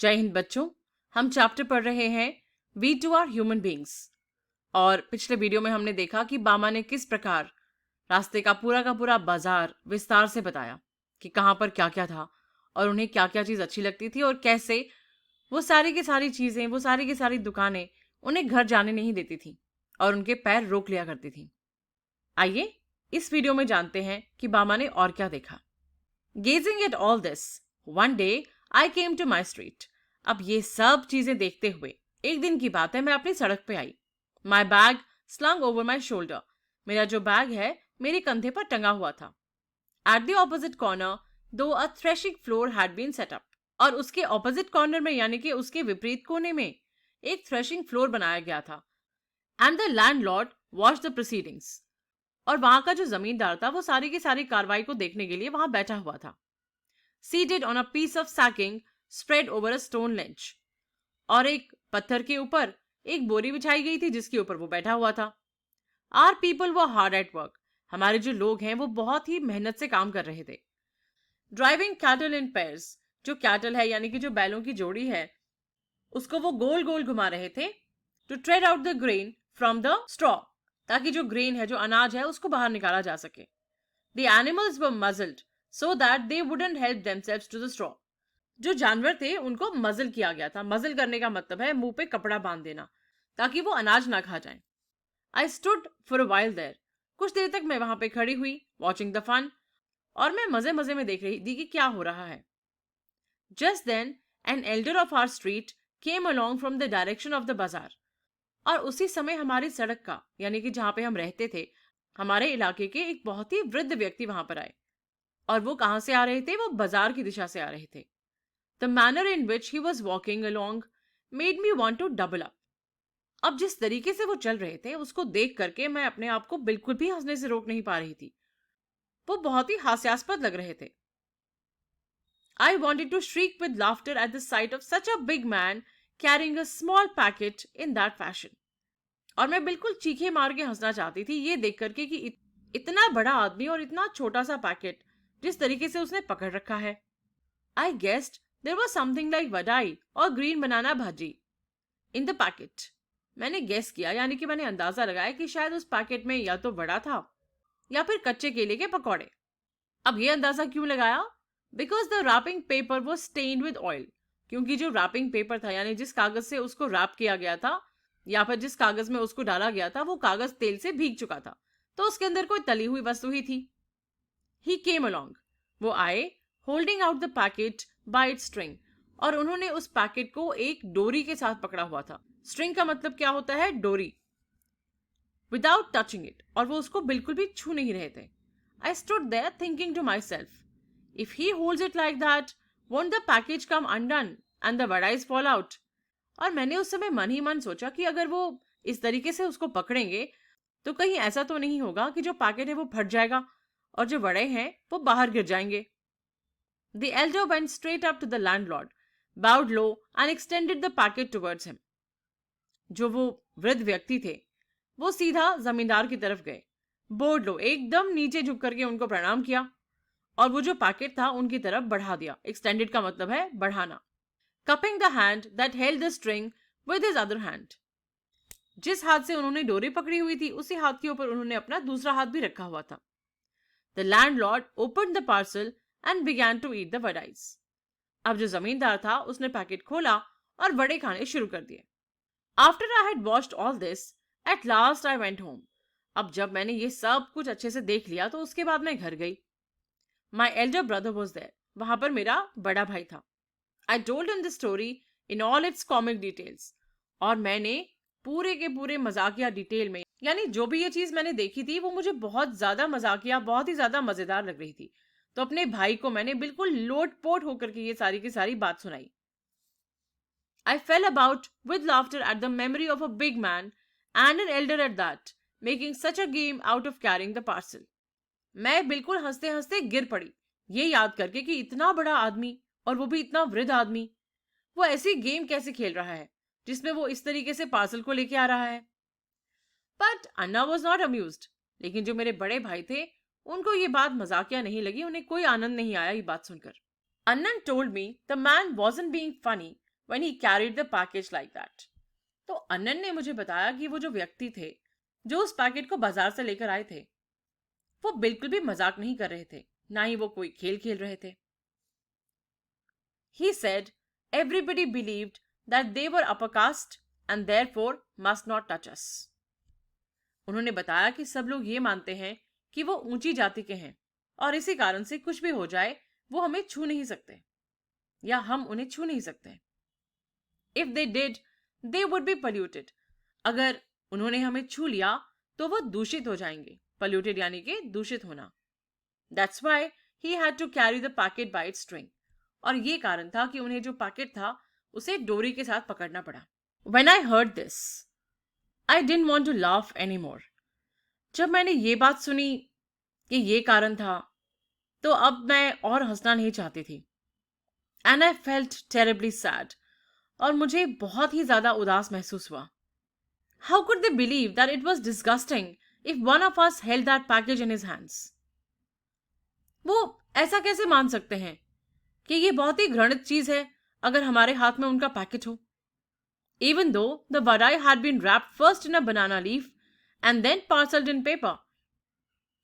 जय हिंद बच्चों। हम चैप्टर पढ़ रहे हैं we too are human beings. और पिछले वीडियो में हमने देखा कि बामा ने किस प्रकार रास्ते का पूरा बाजार विस्तार से बताया कि कहाँ पर क्या क्या था और उन्हें क्या क्या चीज़ अच्छी लगती थी और कैसे वो सारी की सारी चीज़ें, वो सारी की सारी दुकानें उन्हें घर जाने नहीं देती थी और उनके पैर रोक लिया करती थी। आइए इस वीडियो में जानते हैं कि बामा ने और क्या देखा। Gazing at all this, one day I came to my street. अब ये सब चीजें देखते हुए एक दिन की बात है, मैं अपनी सड़क पे आई। My bag slung over my shoulder. मेरा जो बैग है मेरे कंधे पर टंगा हुआ था। At the opposite corner to a threshing floor had been set up. और उसके ऑपोजिट कॉर्नर में यानी कि उसके विपरीत कोने में एक थ्रेशिंग फ्लोर बनाया गया था। And the landlord watch the proceedings. और वहां का जो जमींदार था वो सारी की सारी कार्रवाई को देखने के लिए वहां बैठा हुआ था। Seated on a piece of sacking spread over a stone ledge। और एक पत्थर के ऊपर एक बोरी बिछाई गई थी जिसके ऊपर वो बैठा हुआ था। Our people were hard at work। हमारे जो लोग हैं वो बहुत ही मेहनत से काम कर रहे थे। Driving cattle in pairs। जो कैटल है यानी कि जो बैलों की जोड़ी है उसको वो गोल गोल घुमा रहे थे। To tread out the grain from the straw। ताकि जो ग्रेन है, जो अनाज है, उसको बाहर निकाला जा सके। The animals were muzzled so that they wouldn't help themselves to the straw। जो जानवर थे उनको मजल किया गया था। मजल करने का मतलब है मुंह पे कपड़ा बांध देना ताकि वो अनाज ना खा जाए। I stood for a while there। कुछ देर तक मैं वहां पे खड़ी हुई, watching the fun। और मैं मजे मजे में देख रही थी कि क्या हो रहा है। Just then an elder of our street came along from the direction of the bazaar। और उसी समय हमारी सड़क का यानी कि जहां पे हम रहते थे, हमारे इलाके के एक बहुत ही वृद्ध व्यक्ति वहां पर आए। और वो कहां से आ रहे थे? वो बाजार की दिशा से आ रहे थे। The manner in which he was walking along made me want to double up. अब जिस तरीके से वो चल रहे थे उसको देख करके मैं अपने आप को बिल्कुल भी हंसने से रोक नहीं पा रही थी। वो बहुत ही हास्यास्पद लग रहे थे। I wanted to shriek with laughter at the sight of such a big man carrying a small packet in that fashion. और मैं बिल्कुल चीखे मार के हंसना चाहती थी ये देख करके कि इतना बड़ा आदमी और इतना छोटा सा पैकेट जिस तरीके से उसने पकड़ रखा है। I guessed there was something like vadai और green banana bhaji in the packet। मैंने गेस किया यानी कि मैंने अंदाजा लगाया कि शायद उस पैकेट में या तो वड़ा था या फिर कच्चे केले के पकौड़े। अब ये अंदाजा क्यों लगाया? Because the wrapping paper was stained with oil. क्योंकि जो रैपिंग पेपर था यानी जिस कागज से उसको रैप किया गया था या फिर जिस कागज में उसको डाला गया था वो कागज तेल से भीग चुका था, तो उसके अंदर कोई तली हुई वस्तु ही थी। ही केम अलोंग। वो आए, holding out the packet bye it's string. और उन्होंने उस पैकेट को एक डोरी के साथ पकड़ा हुआ था। स्ट्रिंग का मतलब क्या होता है? डोरी। Without touching it. और वो उसको बिल्कुल भी छू नहीं रहे थे। I stood there thinking to myself, if he holds it like that won't the package come undone and the vadais fall out. और मैंने उस समय मन ही मन सोचा कि अगर वो इस तरीके से उसको पकड़ेंगे तो कहीं ऐसा तो नहीं होगा कि जो पैकेट है वो फट जाएगा और जो वड़े हैं वो बाहर गिर जाएंगे। The elder went straight up to the landlord, bowed low and extended the packet towards him। जो वो वृद्ध व्यक्ति थे वो सीधा जमींदार की तरफ गए, बोर्ड लो एकदम नीचे झुक करके उनको प्रणाम किया और वो जो पैकेट था उनकी तरफ बढ़ा दिया। एक्सटेंडेड का मतलब है बढ़ाना। Cupping the hand that held the string with his other hand. जिस हाथ से उन्होंने डोरी पकड़ी हुई थी उसी हाथ के ऊपर उन्होंने अपना दूसरा हाथ भी रखा हुआ था। The landlord opened the parcel and began to eat the vadais. अब जो जमींदार था उसने पैकेट खोला और वड़े खाने शुरू कर दिए। After I had watched all this at last I went home. अब जब मैंने ये सब कुछ अच्छे से देख लिया तो उसके बाद मैं घर गई। My elder brother was there. वहां पर मेरा बड़ा भाई था। I told him the story in all its comic details. और मैंने पूरे के पूरे मजाकिया डिटेल में, यानी जो भी ये चीज मैंने देखी थी वो मुझे बहुत ज्यादा मजाकिया, बहुत ही ज्यादा मजेदार लग रही थी, तो अपने भाई को मैंने बिल्कुल लोटपोट होकर के ये सारी की सारी बात सुनाई। I fell about with laughter at the memory of a big man and an elder at that, making such a game out of carrying the parcel। मैं बिल्कुल हंसते हंसते गिर पड़ी ये याद करके कि इतना बड़ा आदमी और वो भी इतना वृद्ध आदमी वो ऐसी गेम कैसे खेल रहा है जिसमें वो इस तरीके से पार्सल को लेके आ रहा है। But Anna was not amused. लेकिन जो मेरे बड़े भाई थे उनको ये बात मजाकिया नहीं लगी, उन्हें कोई आनंद नहीं आया ये बात सुनकर। अन्नन told me the man wasn't being funny when he carried the package like that. तो अनन ने मुझे बताया कि वो जो व्यक्ति थे जो उस पैकेट को बाजार से लेकर आए थे वो बिल्कुल भी मजाक नहीं कर रहे थे, ना ही वो कोई खेल खेल रहे थे. He said everybody believed that they were upper caste and therefore must not touch us. उन्होंने बताया कि सब लोग ये मानते हैं कि वो ऊंची जाति के हैं और इसी कारण से कुछ भी हो जाए वो हमें छू नहीं सकते या हम उन्हें छू नहीं सकते. If they did, they would be polluted. अगर उन्होंने हमें छू लिया तो वो दूषित हो जाएंगे. Polluted यानी कि दूषित होना. That's why he had to carry the packet by its string. और ये कारण था कि उन्हें जो पैकेट था उसे डोरी के साथ पकड़ना पड़ा. When I heard this, I didn't want to laugh anymore. जब मैंने ये बात सुनी कि ये कारण था तो अब मैं और हंसना नहीं चाहती थी. And I felt terribly sad. और मुझे बहुत ही ज्यादा उदास महसूस हुआ. How could they believe that it was disgusting if one of us held that package in his hands? वो ऐसा कैसे मान सकते हैं कि ये बहुत ही घृणित चीज है अगर हमारे हाथ में उनका पैकेट हो. Even though the vadai had been wrapped first in a banana leaf and then parceled in paper.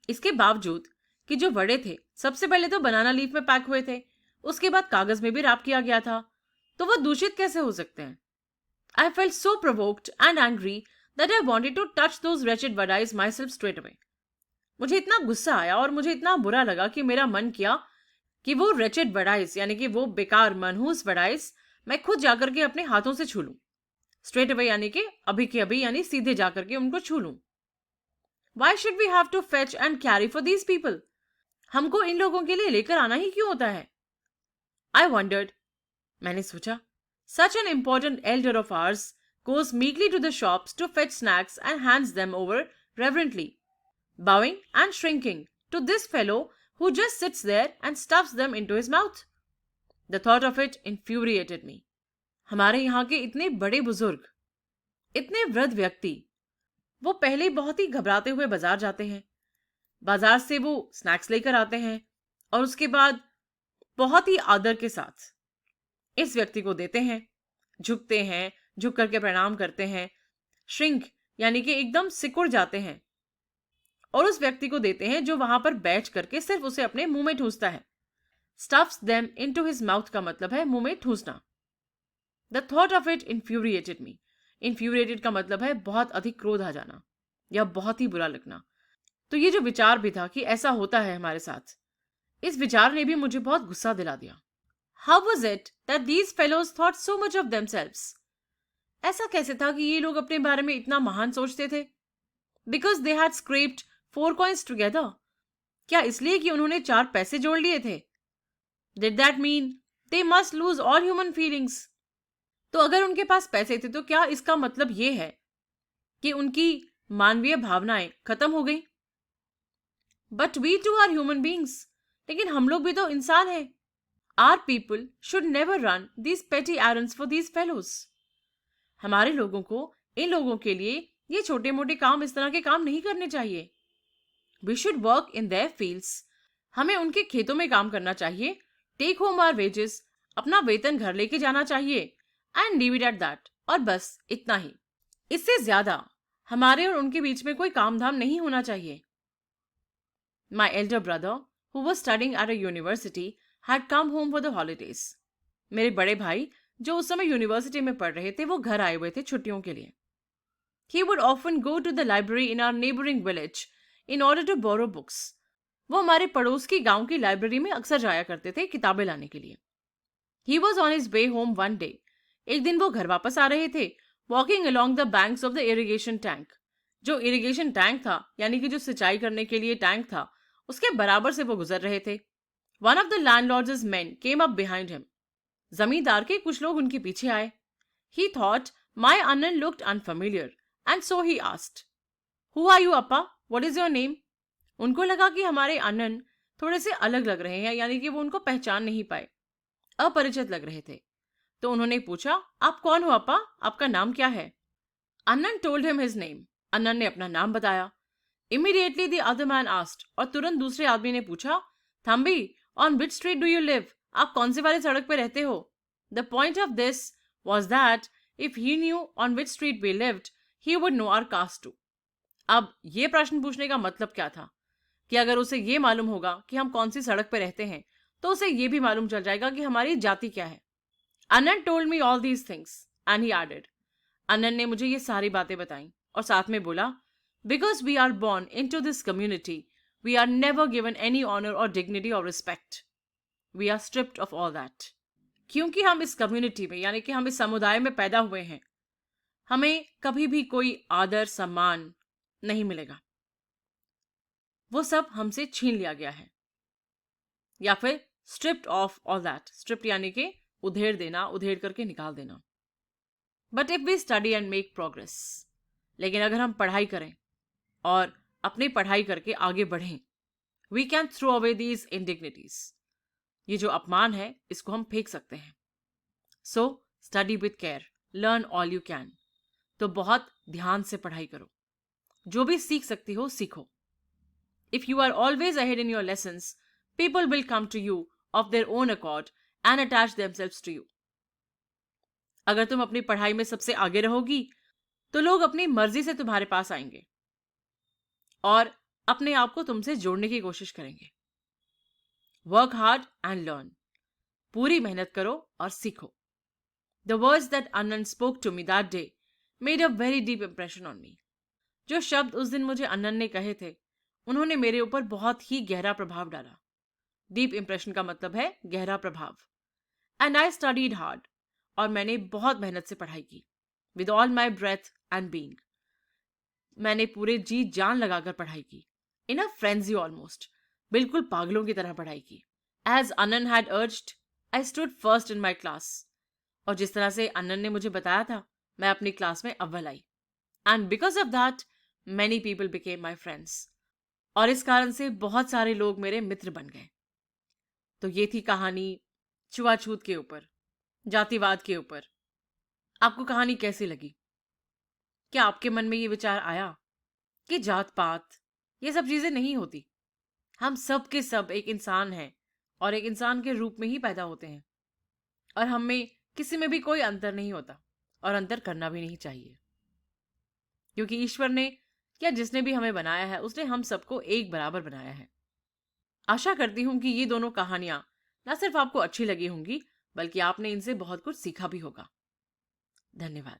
इसके बावजूद कि जो वड़े थे सबसे पहले तो बनाना लीफ में पैक हुए थे, उसके बाद कागज में भी रैप किया गया था, तो वो दूषित कैसे हो सकते हैं? I felt so provoked and angry that I wanted to touch those wretched vadais myself straight away. मुझे इतना गुस्सा आया और मुझे इतना बुरा लगा कि मेरा मन किया कि वो wretched vadais यानी कि वो बेकार मनहूस vadais मैं खुद जाकर के अपने हाथों से छू लूं. Straight away यानी कि अभी के अभी यानी सीधे जाकर के उनको छू लूं. Why should we have to fetch and carry for these people? हमको इन लोगों के लिए लेकर आना ही क्यों होता है? I wondered. मैंने सोचा. Such an important elder of ours goes meekly to the shops to fetch snacks and hands them over reverently, bowing and shrinking to this fellow who just sits there and stuffs them into his mouth. The thought of it infuriated me. हमारे यहाँ के इतने बड़े बुजुर्ग, इतने वृद्ध व्यक्ति, वो पहले बहुत ही घबराते हुए बाजार जाते हैं. बाजार से वो स्नैक्स लेकर आते हैं और उसके बाद बहुत ही आदर के साथ इस व्यक्ति को देते हैं, झुकते हैं, झुक करके प्रणाम करते हैं, श्रिंक यानी कि एकदम सिकुड़ जाते हैं और उस व्यक्ति को देते हैं जो वहां पर बैठ करके सिर्फ उसे अपने मुंह में ठूसता है. Stuffs them into his mouth का मतलब है मुंह में ठूसना. The thought of it infuriated me. Infuriated का मतलब है बहुत अधिक क्रोध आ जाना या बहुत ही बुरा लगना. तो ये जो विचार भी था कि ऐसा होता है हमारे साथ, इस विचार ने भी मुझे बहुत गुस्सा दिला दिया. How was it that these fellows thought so much of themselves? ऐसा कैसे था कि ये लोग अपने बारे में इतना महान सोचते थे? Because they had scraped 4 coins together. क्या इसलिए कि उन्होंने 4 पैसे जोड़ लिए थे? Did that mean they must lose all human feelings? तो अगर उनके पास पैसे थे तो क्या इसका मतलब ये है कि उनकी मानवीय भावनाएं खत्म हो गई? But we too are human beings. लेकिन हम लोग भी तो इंसान हैं. Our people should never run these petty errands for these fellows. हमारे लोगों को इन लोगों के लिए ये छोटे मोटे काम, इस तरह के काम नहीं करने चाहिए. We should work in their fields. हमें उनके खेतों में काम करना चाहिए. Take home our wages. अपना वेतन घर लेके जाना चाहिए. And leave it at that. और बस इतना ही. इससे ज्यादा हमारे और उनके बीच में कोई काम धाम नहीं होना चाहिए. My elder brother, who was studying at a university, had come home for the holidays. मेरे बड़े भाई जो उस समय यूनिवर्सिटी में पढ़ रहे थे वो घर आए हुए थे छुट्टियों के लिए. He would often go to the library in our neighboring village in order to borrow books. वो हमारे पड़ोस की गांव की लाइब्रेरी में अक्सर जाया करते थे किताबें लाने के लिए. He was on his way home one day. एक दिन वो घर वापस आ रहे थे, walking along the banks of the irrigation tank. जो इरिगेशन टैंक था यानी कि जो सिंचाई करने के लिए टैंक था, उसके बराबर से वो गुजर रहे थे. One of the landlord's men came up behind him. जमींदार के कुछ लोग उनके पीछे आए. He thought my Anand looked unfamiliar and so he asked, "Who are you, Appa? What is your name?" उनको लगा कि हमारे आनंद थोड़े से अलग लग रहे हैं, यानी कि वो उनको पहचान नहीं पाए, अपरिचित लग रहे थे. तो उन्होंने पूछा, आप कौन हो अप्पा, आपका नाम क्या है? Anand told him his name. अनन ने अपना नाम बताया. Immediately the other man asked, और तुरंत दूसरे आदमी ने पूछा, Thambi, on which street do you live? आप कौन से वाले सड़क पे रहते हो? The point of this was that if he knew on which street we lived, he would know our caste too. अब ये प्रश्न पूछने का मतलब क्या था कि अगर उसे ये मालूम होगा कि हम कौन सी सड़क पर रहते हैं तो उसे ये भी मालूम चल जाएगा कि हमारी जाति क्या है. अनंत told me all these things and he added. अनंत ने मुझे ये सारी बातें बताई और साथ में बोला, because we are born into this community, we are never given any honor or dignity or respect. We are stripped of all that. क्योंकि हम इस कम्युनिटी में यानी कि हम इस समुदाय में पैदा हुए हैं, हमें कभी भी कोई आदर सम्मान नहीं मिलेगा. वो सब हमसे छीन लिया गया है. या फिर stripped of all that. stripped यानी कि उधेड़ देना, उधेड़ करके निकाल देना. But if we study and make progress, लेकिन अगर हम पढ़ाई करें और अपनी पढ़ाई करके आगे बढ़ें, we can throw away these indignities. ये जो अपमान है इसको हम फेंक सकते हैं. So study with care, learn all you can. तो बहुत ध्यान से पढ़ाई करो, जो भी सीख सकती हो सीखो. If you are always ahead in your lessons, people will come to you of their own accord and attach themselves to you. अगर तुम अपनी पढ़ाई में सबसे आगे रहोगी तो लोग अपनी मर्जी से तुम्हारे पास आएंगे और अपने आप को तुमसे जोड़ने की कोशिश करेंगे. Work hard and learn. पूरी मेहनत करो और सीखो. The words that Anand spoke to me that day made a very deep impression on me. जो शब्द उस दिन मुझे अनंत ने कहे थे उन्होंने मेरे ऊपर बहुत ही गहरा प्रभाव डाला. डीप इंप्रेशन का मतलब है गहरा प्रभाव. And I studied hard. और मैंने बहुत मेहनत से पढ़ाई की. With all my breath and being. मैंने पूरे जी जान लगाकर पढ़ाई की. In a frenzy almost. बिल्कुल पागलों की तरह पढ़ाई की. As Anant had urged, I stood first in my class. और जिस तरह से अनंत ने मुझे बताया था मैं अपनी क्लास में अव्वल आई. And because of that many people became my friends. और इस कारण से बहुत सारे लोग मेरे मित्र बन गए. तो ये थी कहानी छुआछूत के ऊपर, जातिवाद के ऊपर. आपको कहानी कैसी लगी? क्या आपके मन में ये विचार आया कि जात पात ये सब चीजें नहीं होती? हम सब के सब एक इंसान हैं और एक इंसान के रूप में ही पैदा होते हैं और हम में किसी में भी कोई अंतर नहीं होता और अंतर करना भी नहीं चाहिए, क्योंकि ईश्वर ने या जिसने भी हमें बनाया है उसने हम सबको एक बराबर बनाया है. आशा करती हूं कि ये दोनों कहानियां ना सिर्फ आपको अच्छी लगी होंगी बल्कि आपने इनसे बहुत कुछ सीखा भी होगा. धन्यवाद.